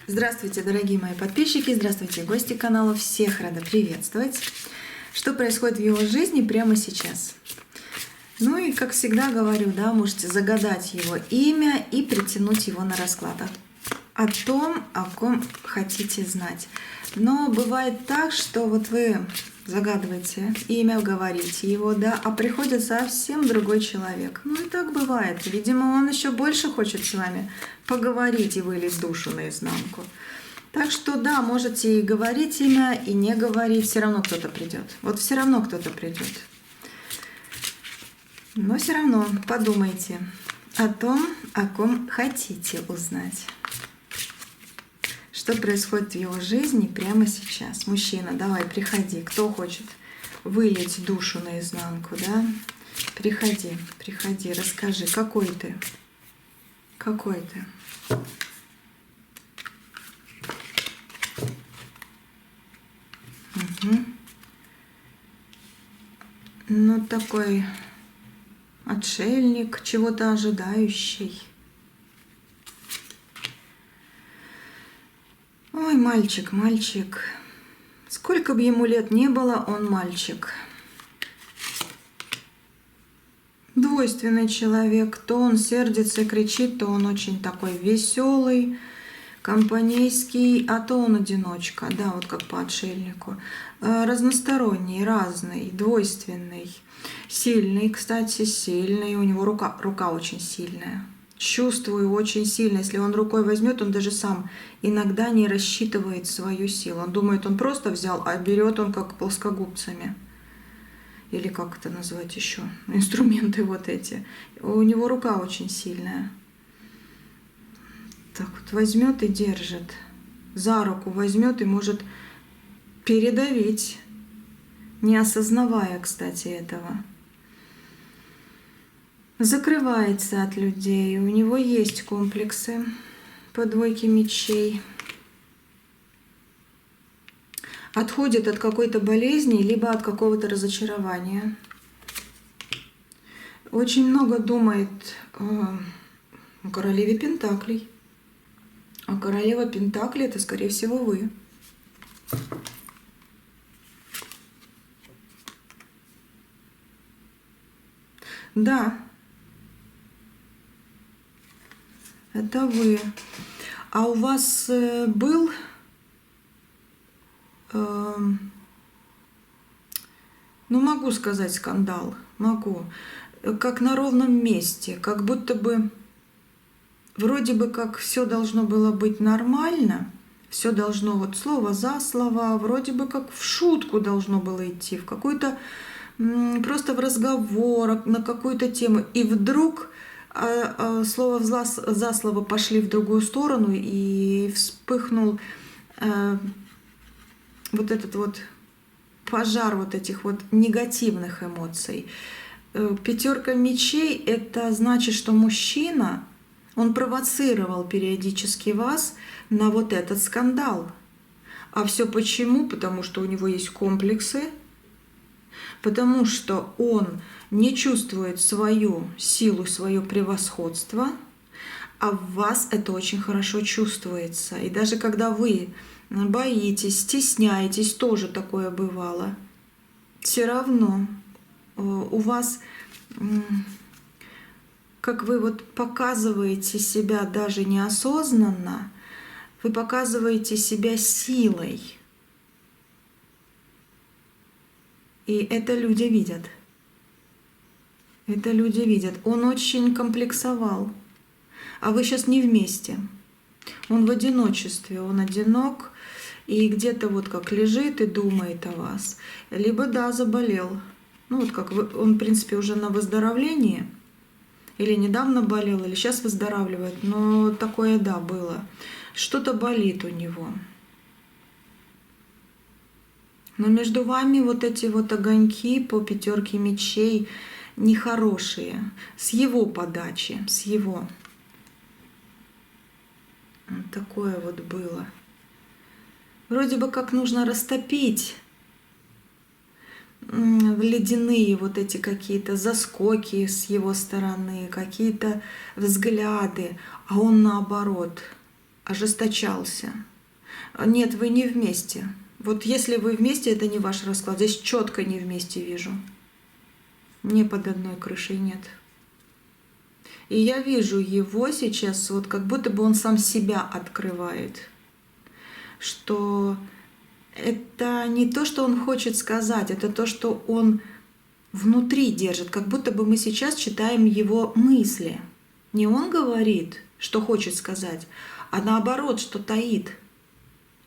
Здравствуйте, дорогие мои подписчики, здравствуйте, гости канала, всех рада приветствовать. Что происходит в его жизни прямо сейчас? Ну и, как всегда говорю, да, можете загадать его имя и притянуть его на расклад о том, о ком хотите знать. Но бывает так, что вот вы загадываете имя, говорите его, да, а приходит совсем другой человек. Ну и так бывает. Видимо, он еще больше хочет с вами поговорить и вылить душу наизнанку. Так что да, можете и говорить имя, и не говорить, все равно кто-то придет. Вот все равно кто-то придет. Но все равно подумайте о том, о ком хотите узнать. Что происходит в его жизни прямо сейчас? Мужчина, давай, приходи. Кто хочет вылить душу наизнанку, да? Приходи, приходи, расскажи, какой ты? Какой ты? Угу. Ну, такой отшельник, чего-то ожидающий. Ой, мальчик, мальчик. Сколько бы ему лет не было, он мальчик. Двойственный человек. То он сердится и кричит, то он очень такой веселый, компанейский, а то он одиночка. Да, вот как по отшельнику. Разносторонний, разный, двойственный. Сильный, кстати, сильный. У него рука очень сильная. Чувствую очень сильно. Если он рукой возьмет, он даже сам иногда не рассчитывает свою силу. Он думает, он просто взял, а берет он как плоскогубцами. Или как это назвать еще? Инструменты вот эти. У него рука очень сильная. Так вот возьмет и держит. За руку возьмет и может передавить, не осознавая, кстати, этого. Закрывается от людей. У него есть комплексы по двойке мечей. Отходит от какой-то болезни, либо от какого-то разочарования. Очень много думает о королеве Пентаклей. А королева Пентаклей — это, скорее всего, вы. Да. Это вы. А у вас был ну, могу сказать, скандал, могу. Как на ровном месте, как будто бы вроде бы как все должно было быть нормально, все должно вот слово за слово, вроде бы как в шутку должно было идти, в какой-то просто в разговор на какую-то тему, и вдруг слово за слово пошли в другую сторону, и вспыхнул вот этот вот пожар вот этих вот негативных эмоций. Пятерка мечей — это значит, что мужчина, он провоцировал периодически вас на вот этот скандал. А все почему? Потому что у него есть комплексы, потому что он не чувствует свою силу, свое превосходство, а в вас это очень хорошо чувствуется. И даже когда вы боитесь, стесняетесь, тоже такое бывало, все равно у вас, как вы вот показываете себя даже неосознанно, вы показываете себя силой. И это люди видят. Это люди видят. Он очень комплексовал. А вы сейчас не вместе. Он в одиночестве, он одинок. И где-то вот как лежит и думает о вас. Либо, да, заболел. Ну вот как он, в принципе, уже на выздоровлении. Или недавно болел, или сейчас выздоравливает. Но такое, да, было. Что-то болит у него. Но между вами вот эти вот огоньки по пятерке мечей нехорошие. С его подачи, с его. Вот такое вот было. Вроде бы как нужно растопить в ледяные вот эти какие-то заскоки с его стороны, какие-то взгляды, а он наоборот ожесточался. Нет, вы не вместе. Вот если вы вместе, это не ваш расклад. Здесь четко не вместе вижу. Не под одной крышей нет. И я вижу его сейчас, вот как будто бы он сам себя открывает. Что это не то, что он хочет сказать, это то, что он внутри держит. Как будто бы мы сейчас читаем его мысли. Не он говорит, что хочет сказать, а наоборот, что таит.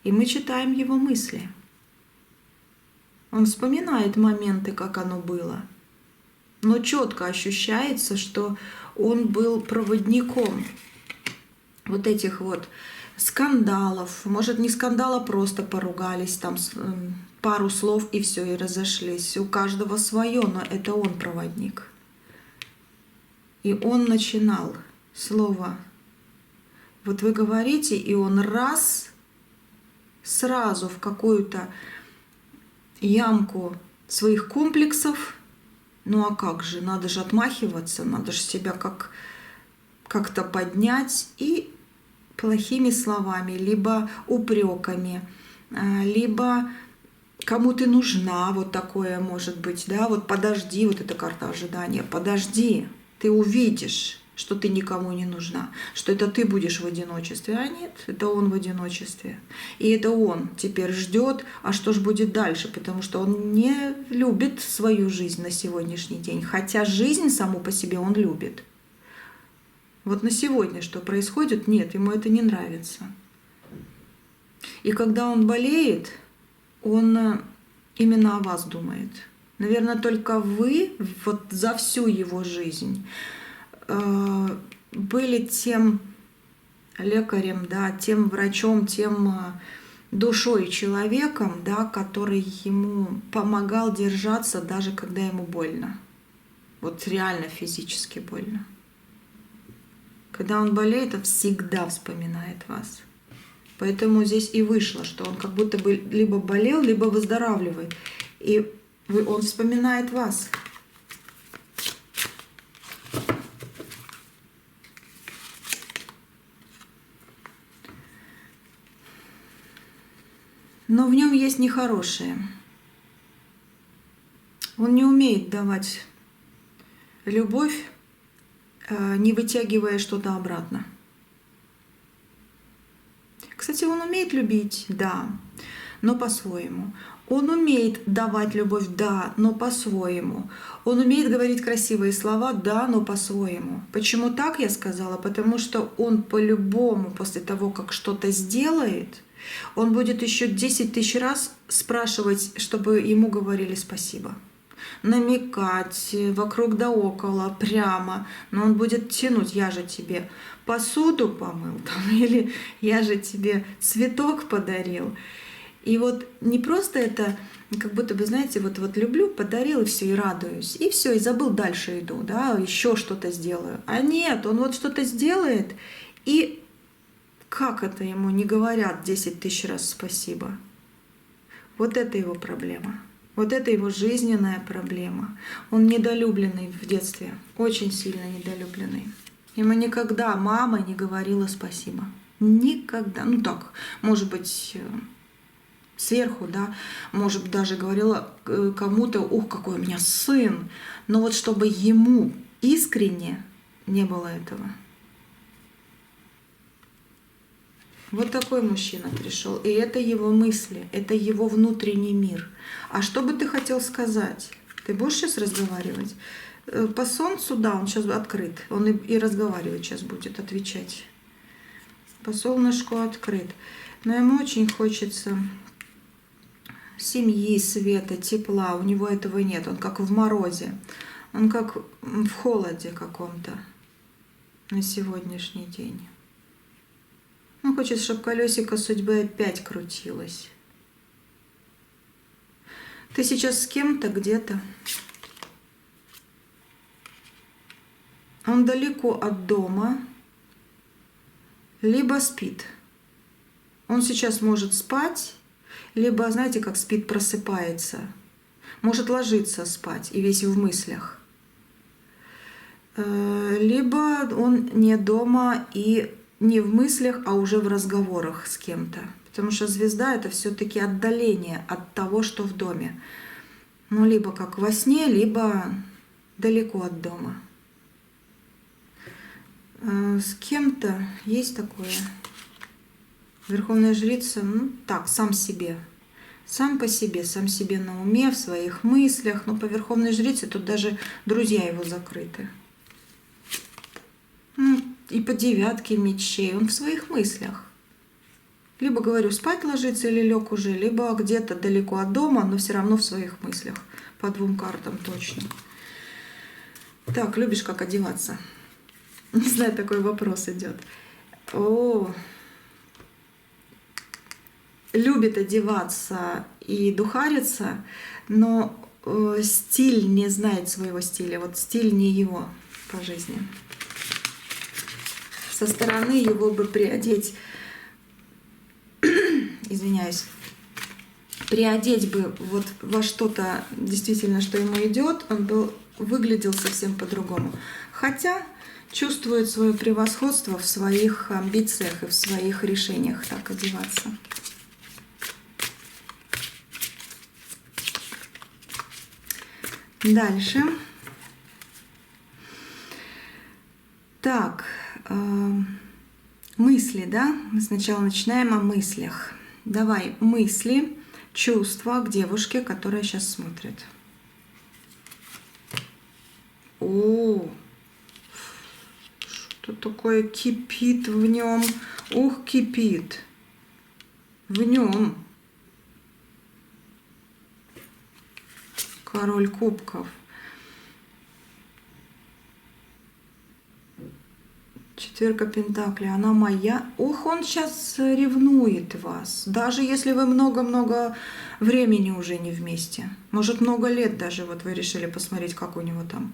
И мы читаем его мысли. Он вспоминает моменты, как оно было. Но четко ощущается, что он был проводником вот этих вот скандалов. Может, не скандала, просто поругались, там пару слов и все, и разошлись. У каждого свое, но это он проводник. И он начинал слово. Вот вы говорите, и он сразу в какую-то ямку своих комплексов. Ну а как же, надо же отмахиваться, надо же себя как-то поднять и плохими словами, либо упреками, либо кому ты нужна, вот такое может быть, да, вот подожди, вот эта карта ожидания, подожди, ты увидишь, что ты никому не нужна, что это ты будешь в одиночестве, а нет, это он в одиночестве. И это он теперь ждет, а что же будет дальше, потому что он не любит свою жизнь на сегодняшний день, хотя жизнь саму по себе он любит. Вот на сегодня что происходит, нет, ему это не нравится. И когда он болеет, он именно о вас думает. Наверное, только вы вот за всю его жизнь были тем лекарем, да, тем врачом, тем душой человеком, да, который ему помогал держаться, даже когда ему больно. Вот реально физически больно. Когда он болеет, он всегда вспоминает вас. Поэтому здесь и вышло, что он как будто бы либо болел, либо выздоравливает. И он вспоминает вас. Но в нем есть нехорошее. Он не умеет давать любовь, не вытягивая что-то обратно. Кстати, он умеет любить, да, но по-своему. Он умеет давать любовь, да, но по-своему. Он умеет говорить красивые слова, да, но по-своему. Почему так я сказала? Потому что он по-любому после того, как что-то сделает, он будет еще 10 тысяч раз спрашивать, чтобы ему говорили спасибо. Намекать вокруг да около, прямо. Но он будет тянуть: я же тебе посуду помыл, там, или я же тебе цветок подарил. И вот не просто это, как будто бы, знаете, вот люблю, подарил, и все, и радуюсь. И все, и забыл, дальше иду, да, еще что-то сделаю. А нет, он вот что-то сделает, и как это ему не говорят 10 тысяч раз спасибо? Вот это его проблема. Вот это его жизненная проблема. Он недолюбленный в детстве, очень сильно недолюбленный. Ему никогда мама не говорила спасибо. Никогда. Ну так, может быть, сверху, да, может быть, даже говорила кому-то: ух, какой у меня сын. Но вот чтобы ему искренне не было этого. Вот такой мужчина пришел. И это его мысли, это его внутренний мир. А что бы ты хотел сказать? Ты будешь сейчас разговаривать? По солнцу, да, он сейчас открыт. Он и разговаривать сейчас будет, отвечать. По солнышку открыт. Но ему очень хочется семьи, света, тепла. У него этого нет. Он как в морозе. Он как в холоде каком-то на сегодняшний день. Он хочет, чтобы колесико судьбы опять крутилось. Ты сейчас с кем-то где-то. Он далеко от дома, либо спит. Он сейчас может спать, либо, знаете, как спит, просыпается. Может ложиться спать и весь в мыслях. Либо он не дома и не в мыслях, а уже в разговорах с кем-то. Потому что звезда — это все-таки отдаление от того, что в доме. Ну, либо как во сне, либо далеко от дома. С кем-то есть такое. Верховная жрица, ну так, сам себе. Сам по себе, сам себе на уме, в своих мыслях. Но по Верховной жрице тут даже друзья его закрыты. Ну, и по девятке мечей, он в своих мыслях. Либо, говорю, спать ложится или лег уже, либо где-то далеко от дома, но все равно в своих мыслях. По 2 картам точно. Так, любишь как одеваться? Не знаю, такой вопрос идет. О, любит одеваться и духариться, но стиль не знает своего стиля. Вот стиль не его по жизни. Со стороны его бы приодеть, извиняюсь, приодеть бы вот во что-то действительно, что ему идет, он бы выглядел совсем по-другому. Хотя чувствует свое превосходство в своих амбициях и в своих решениях так одеваться. Дальше. Так, мысли, да? Мы сначала начинаем о мыслях. Давай мысли, чувства к девушке, которая сейчас смотрит. О, что такое кипит в нем? Ух, кипит. В нем. Король кубков. Четверка пентаклей. Она моя. Ох, он сейчас ревнует вас. Даже если вы много-много времени уже не вместе. Может, много лет даже вот вы решили посмотреть, как у него там.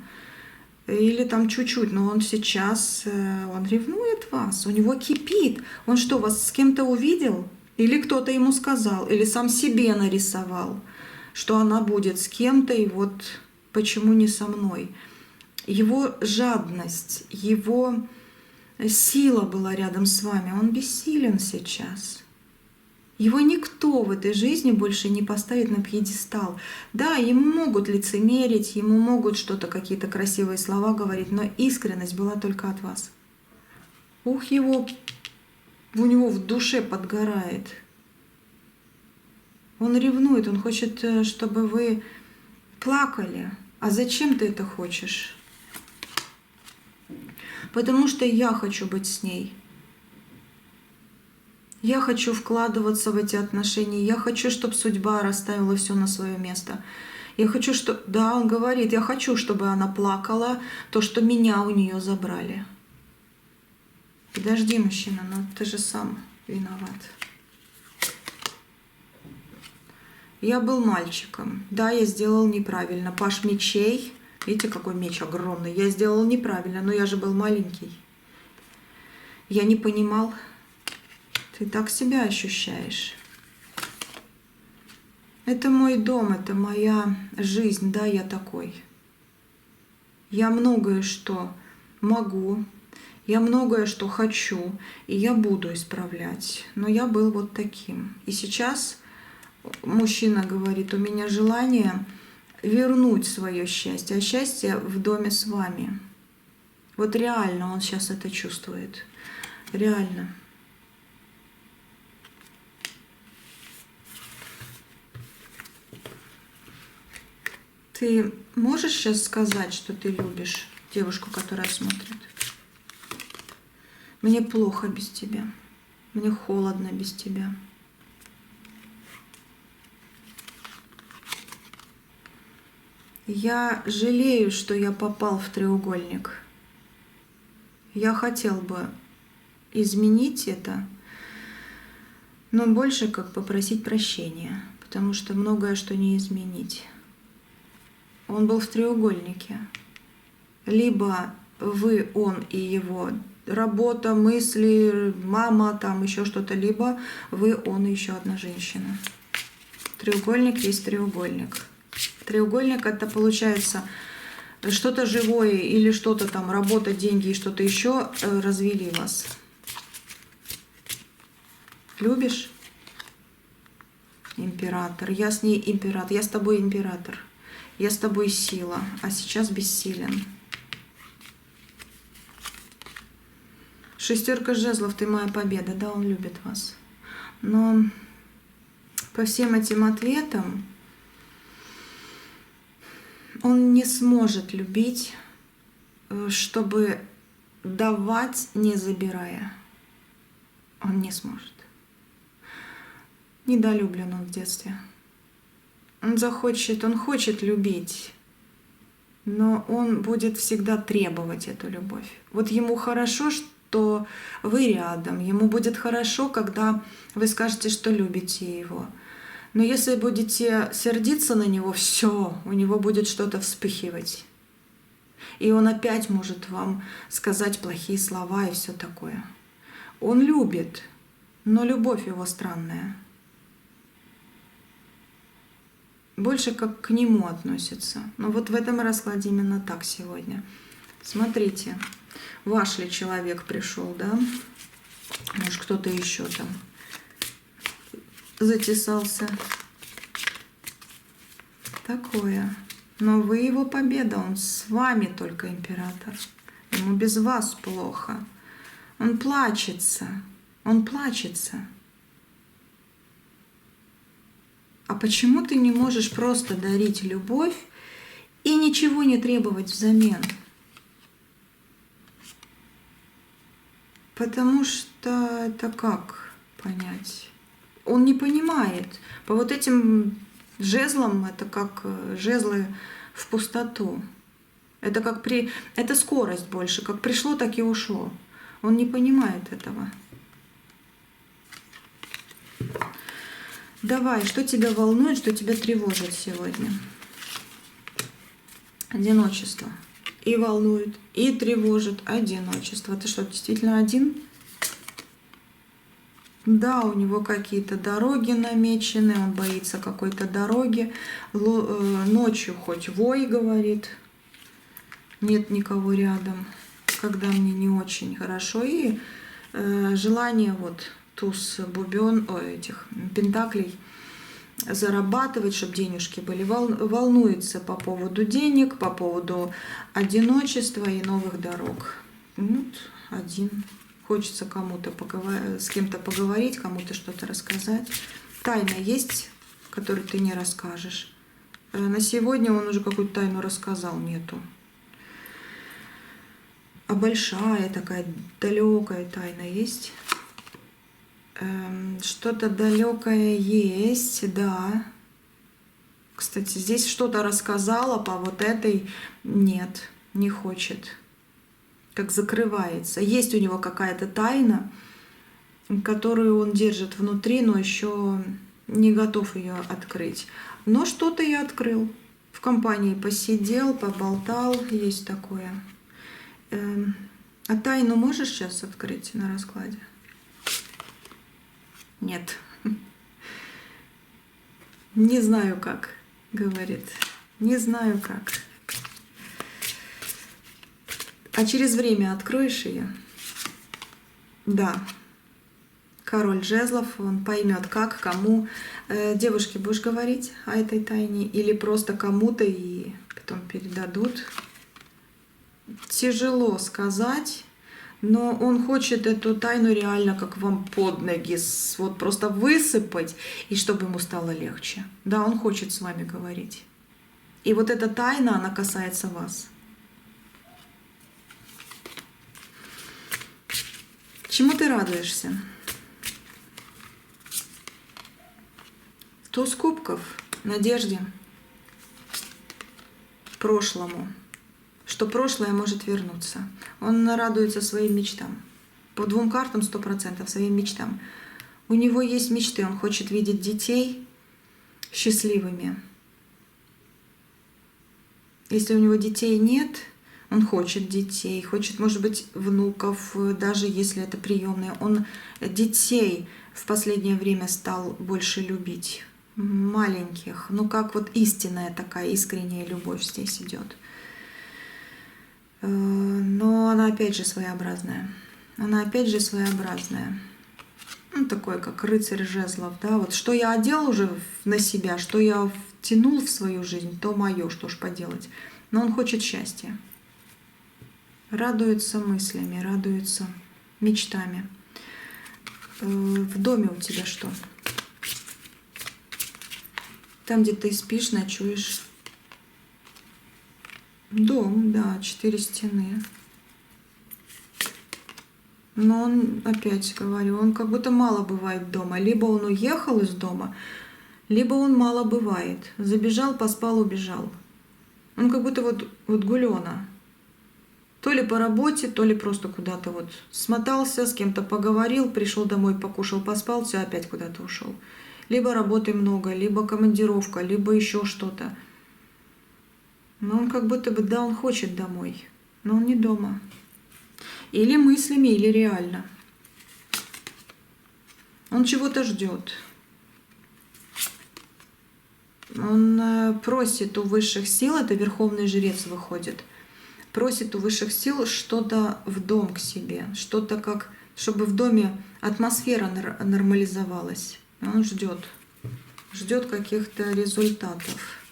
Или там чуть-чуть, но он сейчас, он ревнует вас. У него кипит. Он что, вас с кем-то увидел? Или кто-то ему сказал? Или сам себе нарисовал, что она будет с кем-то, и вот почему не со мной. Его жадность, его сила была рядом с вами. Он бессилен сейчас. Его никто в этой жизни больше не поставит на пьедестал. Да, ему могут лицемерить, ему могут что-то, какие-то красивые слова говорить, но искренность была только от вас. Ух, у него в душе подгорает. Он ревнует, он хочет, чтобы вы плакали. А зачем ты это хочешь? Потому что я хочу быть с ней. Я хочу вкладываться в эти отношения. Я хочу, чтобы судьба расставила все на свое место. Я хочу, что... Да, он говорит, я хочу, чтобы она плакала, то, что меня у нее забрали. Подожди, мужчина, но ты же сам виноват. Я был мальчиком. Да, я сделал неправильно. Паш мечей. Видите, какой меч огромный. Я сделал неправильно, но я же был маленький. Я не понимал. Ты так себя ощущаешь. Это мой дом, это моя жизнь. Да, я такой. Я многое что могу. Я многое что хочу. И я буду исправлять. Но я был вот таким. И сейчас... Мужчина говорит, у меня желание вернуть свое счастье, а счастье в доме с вами. Вот реально он сейчас это чувствует. Реально. Ты можешь сейчас сказать, что ты любишь девушку, которая смотрит? Мне плохо без тебя. Мне холодно без тебя. Я жалею, что я попал в треугольник. Я хотел бы изменить это, но больше как попросить прощения, потому что многое что не изменить. Он был в треугольнике. Либо вы, он и его работа, мысли, мама, там еще что-то, либо вы, он и еще одна женщина. Треугольник есть треугольник. Треугольник — это получается что-то живое или что-то там, работа, деньги и что-то еще развели вас. Любишь? Император. Я с ней император. Я с тобой император. Я с тобой сила, а сейчас бессилен. Шестерка жезлов, ты моя победа. Да, он любит вас. Но по всем этим ответам он не сможет любить, чтобы давать, не забирая. Он не сможет. Недолюблен он в детстве. Он хочет любить, но он будет всегда требовать эту любовь. Вот ему хорошо, что вы рядом, ему будет хорошо, когда вы скажете, что любите его. Но если будете сердиться на него, все, у него будет что-то вспыхивать. И он опять может вам сказать плохие слова и все такое. Он любит, но любовь его странная. Больше как к нему относится. Но вот в этом раскладе именно так сегодня. Смотрите, ваш ли человек пришел, да? Может, кто-то еще там затесался. Такое. Но вы его победа, он с вами только император. Ему без вас плохо. Он плачется. Он плачется. А почему ты не можешь просто дарить любовь и ничего не требовать взамен? Потому что это как понять? Он не понимает. По вот этим жезлам это как жезлы в пустоту. Это как это скорость больше. Как пришло, так и ушло. Он не понимает этого. Давай, что тебя волнует, что тебя тревожит сегодня? Одиночество. И волнует, и тревожит одиночество. Ты что, действительно один? Да, у него какие-то дороги намечены, он боится какой-то дороги. Ночью хоть вой, говорит, нет никого рядом, когда мне не очень хорошо. И желание вот туз бубен, этих пентаклей зарабатывать, чтобы денежки были, волнуется по поводу денег, по поводу одиночества и новых дорог. Вот один. Хочется кому-то с кем-то поговорить, кому-то что-то рассказать. Тайна есть, которую ты не расскажешь. На сегодня он уже какую-то тайну рассказал, нету. А большая такая далекая тайна есть? Что-то далекое есть, да. Кстати, здесь что-то рассказала, по вот этой нет, не хочет. Как закрывается. Есть у него какая-то тайна, которую он держит внутри, но еще не готов ее открыть. Но что-то я открыл. В компании посидел, поболтал, есть такое. А тайну можешь сейчас открыть на раскладе? Нет. Не знаю как, говорит. Не знаю как. А через время откроешь ее? Да. Король жезлов, он поймет как, кому. Девушке будешь говорить о этой тайне или просто кому-то и потом передадут? Тяжело сказать, но он хочет эту тайну реально как вам под ноги вот просто высыпать, и чтобы ему стало легче. Да, он хочет с вами говорить. И вот эта тайна, она касается вас. Чему ты радуешься? Туз кубков, надежде, прошлому, что прошлое может вернуться. Он радуется своим мечтам. По 2 картам 100% своим мечтам. У него есть мечты, он хочет видеть детей счастливыми. Если у него детей нет, он хочет детей, хочет, может быть, внуков, даже если это приемные. Он детей в последнее время стал больше любить. Маленьких. Ну, как вот истинная такая искренняя любовь здесь идет. Но она опять же своеобразная. Она опять же своеобразная. такой, как рыцарь жезлов, да, вот что я одел уже на себя, что я втянул в свою жизнь, то мое, что ж поделать. Но он хочет счастья. Радуется мыслями, радуется мечтами. В доме у тебя что? Там, где ты спишь, ночуешь. Дом, да, 4 стены. Но он, опять говорю, он как будто мало бывает дома. Либо он уехал из дома, либо он мало бывает. Забежал, поспал, убежал. Он как будто вот гулёна. То ли по работе, то ли просто куда-то вот смотался, с кем-то поговорил, пришел домой, покушал, поспал, все, опять куда-то ушел. Либо работы много, либо командировка, либо еще что-то. Но он как будто бы, да, он хочет домой, но он не дома. Или мыслями, или реально. Он чего-то ждет. Он просит у высших сил, это Верховный Жрец выходит, просит у высших сил что-то в дом к себе, что-то как, чтобы в доме атмосфера нормализовалась. Он ждет каких-то результатов.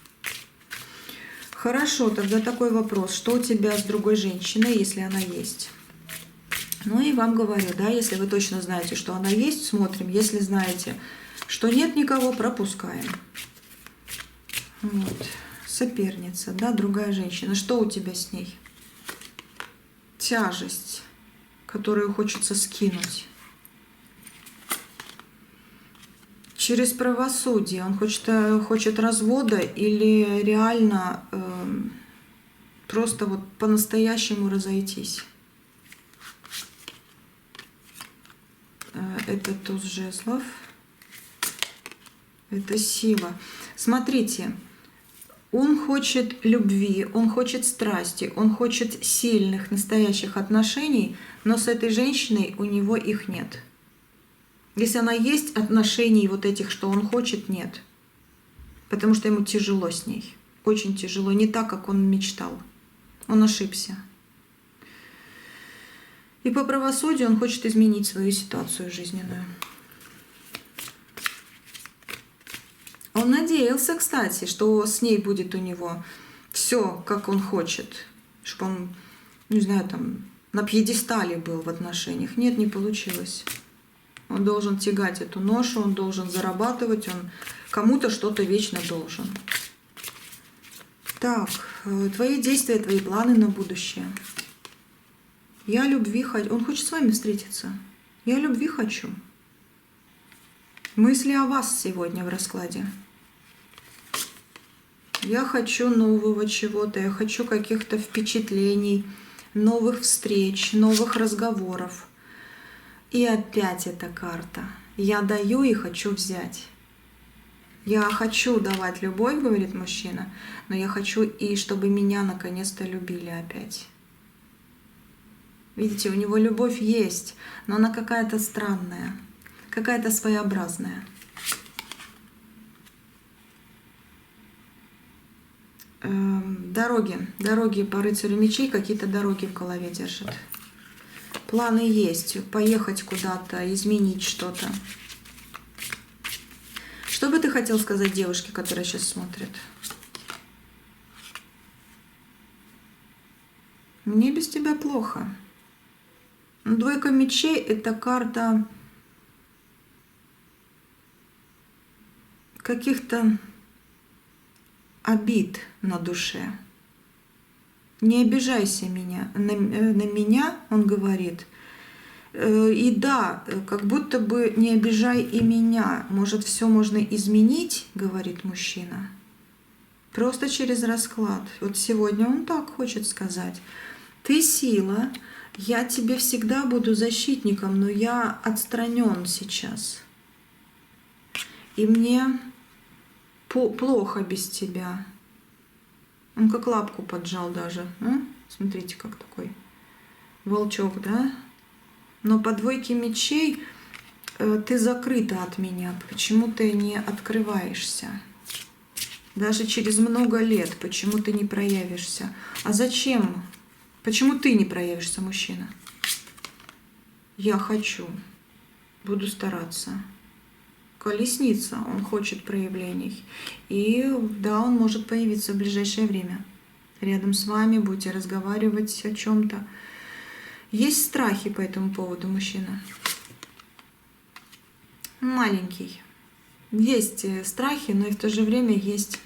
Хорошо, тогда такой вопрос. Что у тебя с другой женщиной, если она есть? Ну и вам говорю, да, если вы точно знаете, что она есть, смотрим. Если знаете, что нет никого, пропускаем. Вот. Соперница, да, другая женщина. Что у тебя с ней? Тяжесть, которую хочется скинуть. Через правосудие. Он хочет развода или реально просто вот по-настоящему разойтись. Это туз жезлов. Это сила. Смотрите, он хочет любви, он хочет страсти, он хочет сильных, настоящих отношений, но с этой женщиной у него их нет. Если она есть, отношений вот этих, что он хочет, нет. Потому что ему тяжело с ней. Очень тяжело. Не так, как он мечтал. Он ошибся. И по правосудию он хочет изменить свою ситуацию жизненную. Он надеялся, кстати, что с ней будет у него все, как он хочет. Чтобы он, не знаю, там, на пьедестале был в отношениях. Нет, не получилось. Он должен тягать эту ношу, он должен зарабатывать, он кому-то что-то вечно должен. Так, твои действия, твои планы на будущее. Я любви хочу. Он хочет с вами встретиться. Я любви хочу. Мысли о вас сегодня в раскладе. Я хочу нового чего-то, я хочу каких-то впечатлений, новых встреч, новых разговоров. И опять эта карта. Я даю и хочу взять. Я хочу давать любовь, говорит мужчина, но я хочу и чтобы меня наконец-то любили опять. Видите, у него любовь есть, но она какая-то странная, какая-то своеобразная. Дороги по рыцарю мечей, какие-то дороги в голове держит. Планы есть, поехать куда-то, изменить что-то. Что бы ты хотел сказать девушке, которая сейчас смотрит? Мне без тебя плохо. Двойка мечей — это карта каких-то обид на душе. Не обижайся на меня, он говорит. И да, как будто бы не обижай и меня. Может, все можно изменить, говорит мужчина. Просто через расклад. Вот сегодня он так хочет сказать. Ты сила, я тебе всегда буду защитником, но я отстранен сейчас. И мне плохо без тебя. Он как лапку поджал даже. Смотрите, как такой волчок, да? Но по двойке мечей ты закрыта от меня. Почему ты не открываешься? Даже через много лет почему ты не проявишься? А зачем? Почему ты не проявишься, мужчина? Я хочу. Буду стараться. Колесница, он хочет проявлений. И да, он может появиться в ближайшее время. Рядом с вами будете разговаривать о чем-то. Есть страхи по этому поводу, мужчина? Маленький. Есть страхи, но и в то же время есть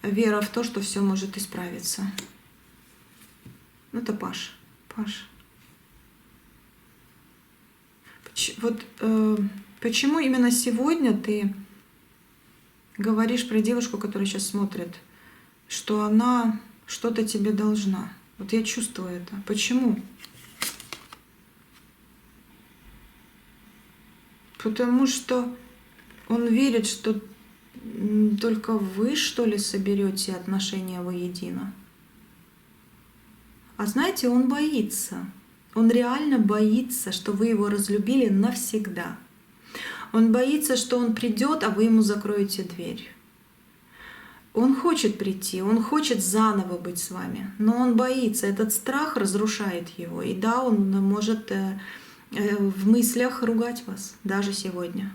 вера в то, что все может исправиться. Это Паш. Паш. Вот почему именно сегодня ты говоришь про девушку, которая сейчас смотрит, что она что-то тебе должна? Вот я чувствую это. Почему? Потому что он верит, что только вы, что ли, соберете отношения воедино. А знаете, он боится. Он реально боится, что вы его разлюбили навсегда. Он боится, что он придет, а вы ему закроете дверь. Он хочет прийти, он хочет заново быть с вами, но он боится. Этот страх разрушает его. И да, он может в мыслях ругать вас, даже сегодня.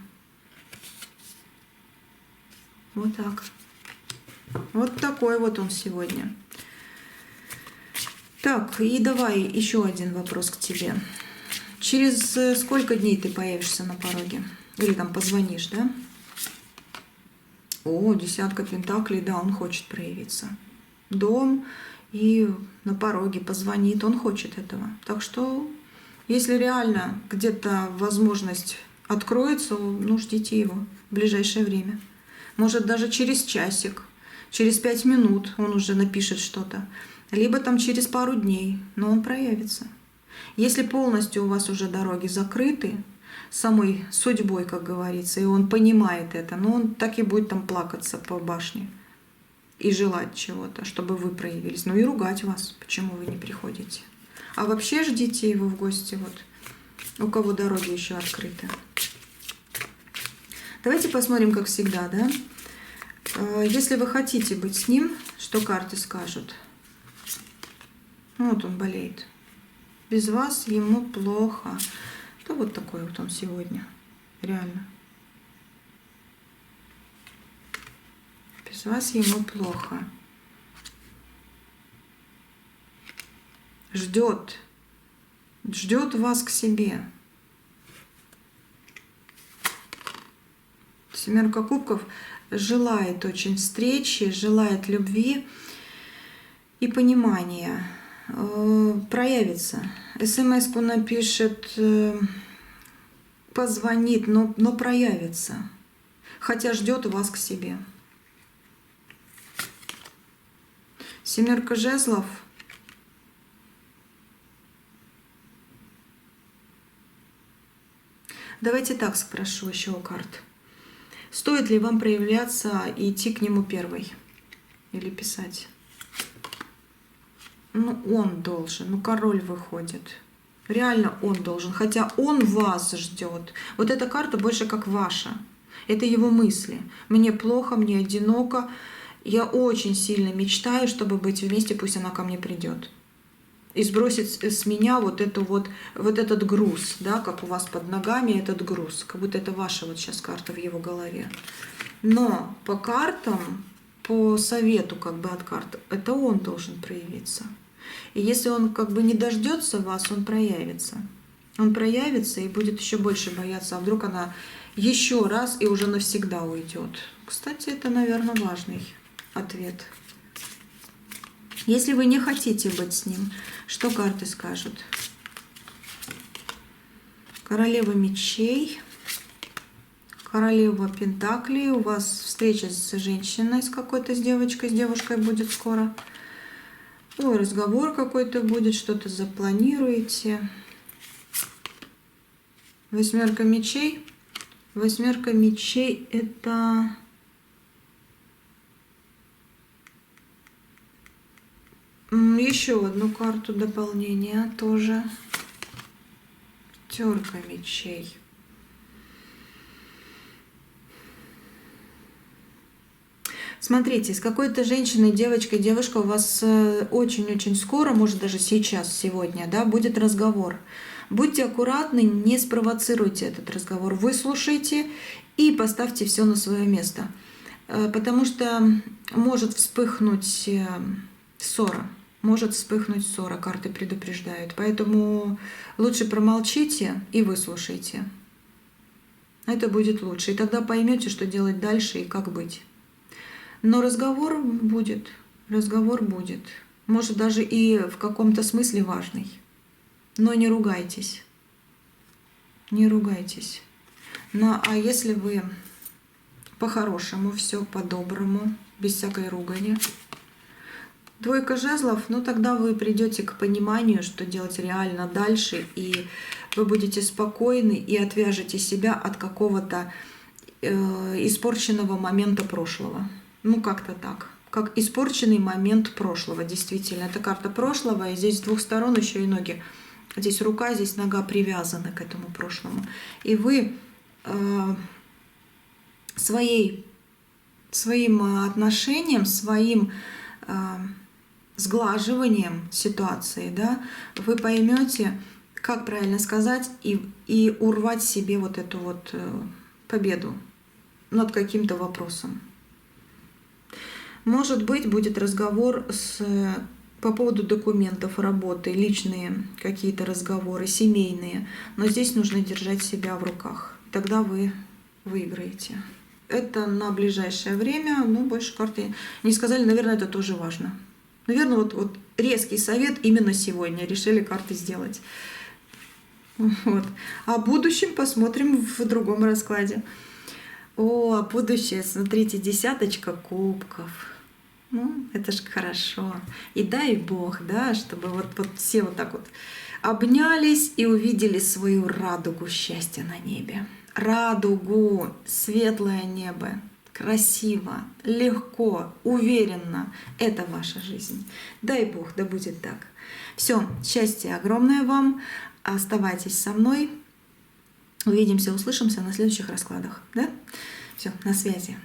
Вот так. Вот такой вот он сегодня. Так, и давай еще один вопрос к тебе. Через сколько дней ты появишься на пороге? Или там позвонишь, да? О, 10 пентаклей, да, он хочет проявиться. Дом и на пороге позвонит, он хочет этого. Так что, если реально где-то возможность откроется, ну, ждите его в ближайшее время. Может, даже через часик, через 5 минут он уже напишет что-то. Либо там через пару дней, но он проявится. Если полностью у вас уже дороги закрыты, самой судьбой, как говорится, и он понимает это, но он так и будет там плакаться по башне и желать чего-то, чтобы вы проявились. Ну и ругать вас, почему вы не приходите. А вообще ждите его в гости, вот, у кого дороги еще открыты. Давайте посмотрим, как всегда, да? Если вы хотите быть с ним, что карты скажут? Вот он болеет. Без вас ему плохо. Да вот такой вот он сегодня. Реально. Без вас ему плохо. Ждет. Ждет вас к себе. Семерка кубков желает очень встречи, желает любви и понимания. Проявится. СМС-ку напишет, позвонит, но проявится. Хотя ждет вас к себе. Семерка жезлов. Давайте так спрошу еще у карт. Стоит ли вам проявляться и идти к нему первой? Или писать? Ну, он должен. Ну, король выходит. Реально он должен. Хотя он вас ждет. Вот эта карта больше как ваша. Это его мысли. Мне плохо, мне одиноко. Я очень сильно мечтаю, чтобы быть вместе, пусть она ко мне придет. И сбросить с меня вот этот груз, да, как у вас под ногами этот груз. Как будто это ваша вот сейчас карта в его голове. Но по картам, по совету как бы от карт, это он должен проявиться. И если он как бы не дождется вас, он проявится. Он проявится и будет еще больше бояться, а вдруг она еще раз и уже навсегда уйдет. Кстати, это, наверное, важный ответ. Если вы не хотите быть с ним, что карты скажут? Королева мечей, королева пентаклей. У вас встреча с женщиной, с какой-то, с девушкой будет скоро. Ой, разговор какой-то будет, что-то запланируете. Восьмерка мечей. Восьмерка мечей — это... Еще одну карту дополнения тоже. Пятерка мечей. Смотрите, с какой-то женщиной, девочкой, девушка у вас очень-очень скоро, может даже сейчас, сегодня, да, будет разговор. Будьте аккуратны, не спровоцируйте этот разговор. Выслушайте и поставьте все на свое место. Потому что может вспыхнуть ссора. Может вспыхнуть ссора, карты предупреждают. Поэтому лучше промолчите и выслушайте. Это будет лучше. И тогда поймете, что делать дальше и как быть. Но разговор будет. Разговор будет. Может, даже и в каком-то смысле важный. Но не ругайтесь. Не ругайтесь. Ну, а если вы по-хорошему, все по-доброму, без всякой ругани. Двойка жезлов, ну тогда вы придете к пониманию, что делать реально дальше, и вы будете спокойны и отвяжете себя от какого-то испорченного момента прошлого. Ну как-то так. Как испорченный момент прошлого, действительно. Это карта прошлого, и здесь с двух сторон еще и ноги. Здесь рука, здесь нога привязаны к этому прошлому. И вы своим отношением, своим сглаживанием ситуации, да, вы поймете, как правильно сказать, и урвать себе вот эту вот победу над каким-то вопросом. Может быть, будет разговор по поводу документов, работы, личные какие-то разговоры, семейные, но здесь нужно держать себя в руках, тогда вы выиграете. Это на ближайшее время, ну, больше карты не сказали, наверное, это тоже важно. Наверное, вот резкий совет именно сегодня решили карты сделать. Вот. А о будущем посмотрим в другом раскладе. О, будущее, смотрите, 10 кубков. Ну, это ж хорошо. И дай Бог, да, чтобы вот все вот так вот обнялись и увидели свою радугу счастья на небе. Радугу, светлое небо. Красиво, легко, уверенно. Это ваша жизнь. Дай Бог, да будет так. Все, счастья огромное вам. Оставайтесь со мной. Увидимся, услышимся на следующих раскладах. Да? Все, на связи.